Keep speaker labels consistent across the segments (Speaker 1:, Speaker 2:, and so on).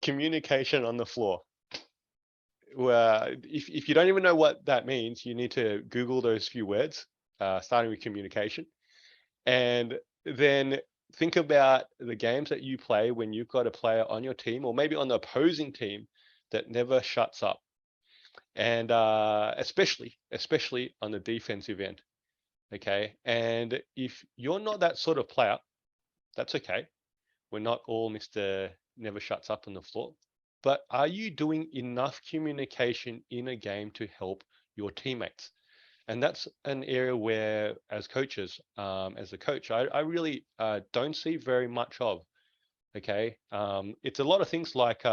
Speaker 1: Communication on the floor. Well, if you don't even know what that means, you need to Google those few words, starting with communication, and then think about the games that you play when you've got a player on your team or maybe on the opposing team that never shuts up, and especially on the defensive end. Okay, and if you're not that sort of player, that's okay. We're not all Mr. Never Shuts Up on the floor. But are you doing enough communication in a game to help your teammates? And that's an area where, as coaches, as a coach, I really don't see very much of. Okay, it's a lot of things like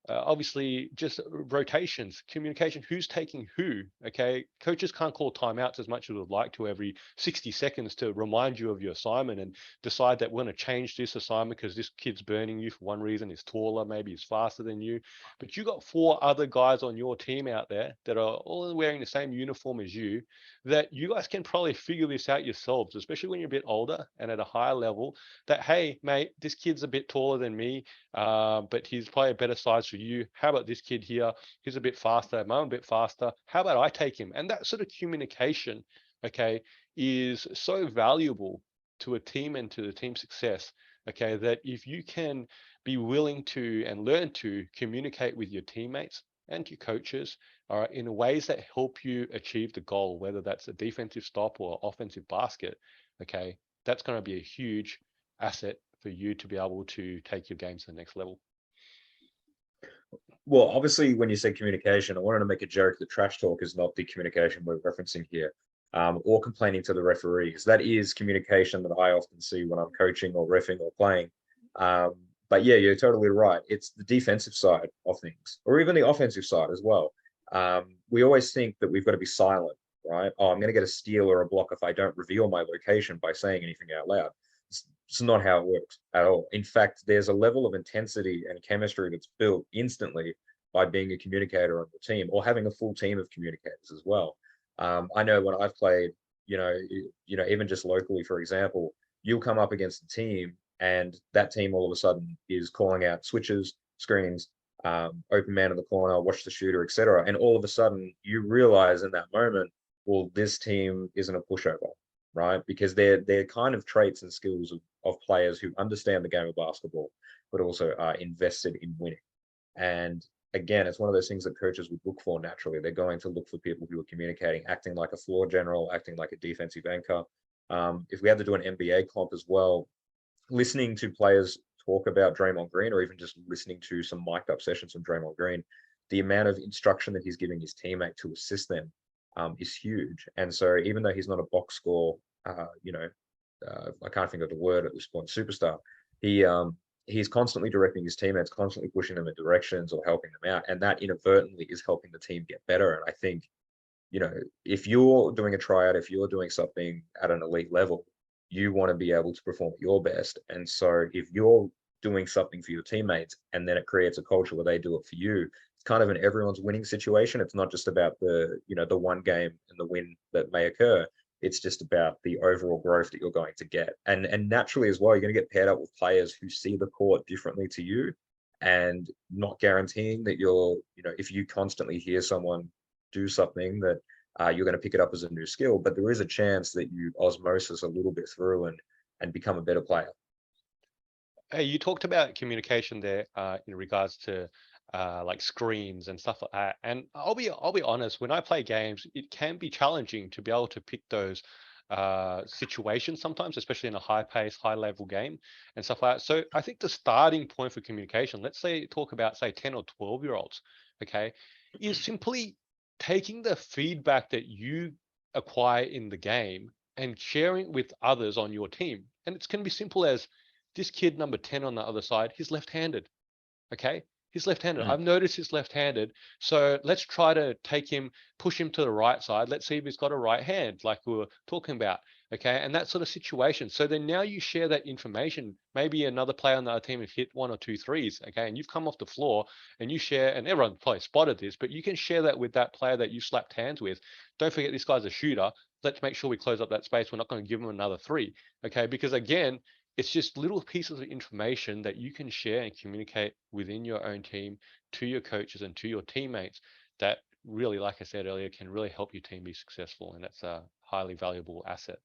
Speaker 1: obviously just rotations, communication, who's taking who. Okay, coaches can't call timeouts as much as we'd like to every 60 seconds to remind you of your assignment and decide that we're going to change this assignment because this kid's burning you for one reason, he's taller, maybe he's faster than you. But you got four other guys on your team out there that are all wearing the same uniform as you, that you guys can probably figure this out yourselves, especially when you're a bit older and at a higher level, that hey mate, this kid's a bit taller than me, but he's probably a better size for you. How about this kid here? He's a bit faster. I'm a bit faster. How about I take him? And that sort of communication, okay, is so valuable to a team and to the team success. Okay, that if you can be willing to and learn to communicate with your teammates and your coaches, all right, in ways that help you achieve the goal, whether that's a defensive stop or offensive basket, okay, that's going to be a huge asset for you to be able to take your game to the next level.
Speaker 2: Well, obviously, when you say communication, I wanted to make a joke that trash talk is not the communication we're referencing here, or complaining to the referees. That is communication that I often see when I'm coaching or reffing or playing. But yeah, you're totally right. It's the defensive side of things, or even the offensive side as well. We always think that we've got to be silent, right? Oh, I'm going to get a steal or a block if I don't reveal my location by saying anything out loud. It's not how it works at all. In fact, there's a level of intensity and chemistry that's built instantly by being a communicator on the team or having a full team of communicators as well. I know when I've played, even just locally, for example, you'll come up against a team and that team all of a sudden is calling out switches, screens, open man in the corner, watch the shooter, etc. And all of a sudden you realize in that moment, well, this team isn't a pushover, right? Because they're kind of traits and skills of players who understand the game of basketball, but also are invested in winning. And again, it's one of those things that coaches would look for naturally. They're going to look for people who are communicating, acting like a floor general, acting like a defensive anchor. If we had to do an NBA comp as well, listening to players talk about Draymond Green, or even just listening to some mic'd up sessions from Draymond Green, the amount of instruction that he's giving his teammate to assist them is huge. And so even though he's not a box score, I can't think of the word at this point, superstar, he's constantly directing his teammates, constantly pushing them in directions or helping them out. And that inadvertently is helping the team get better. And I think, if you're doing a tryout, if you're doing something at an elite level, you want to be able to perform at your best. And so if you're doing something for your teammates and then it creates a culture where they do it for you, it's kind of an everyone's winning situation. It's not just about the one game and the win that may occur. It's just about the overall growth that you're going to get. And naturally as well, you're going to get paired up with players who see the court differently to you, and not guaranteeing that if you constantly hear someone do something that you're going to pick it up as a new skill, but there is a chance that you osmosis a little bit through and become a better player.
Speaker 1: Hey, you talked about communication there in regards to like screens and stuff like that. And I'll be honest, when I play games, it can be challenging to be able to pick those situations sometimes, especially in a high pace, high level game and stuff like that. So I think the starting point for communication, let's say talk about say 10 or 12-year-olds, okay, is simply taking the feedback that you acquire in the game and sharing with others on your team. And it's going to be simple as this kid number 10 on the other side, he's left-handed. Okay. He's left-handed. I've noticed he's left-handed. So let's try to push him to the right side. Let's see if he's got a right hand, like we were talking about. Okay. And that sort of situation. So then now you share that information. Maybe another player on the other team has hit one or two threes. Okay. And you've come off the floor and you share, and everyone probably spotted this, but you can share that with that player that you slapped hands with. Don't forget this guy's a shooter. Let's make sure we close up that space. We're not going to give him another three. Okay. Because again, it's just little pieces of information that you can share and communicate within your own team to your coaches and to your teammates that really, like I said earlier, can really help your team be successful. And that's a highly valuable asset.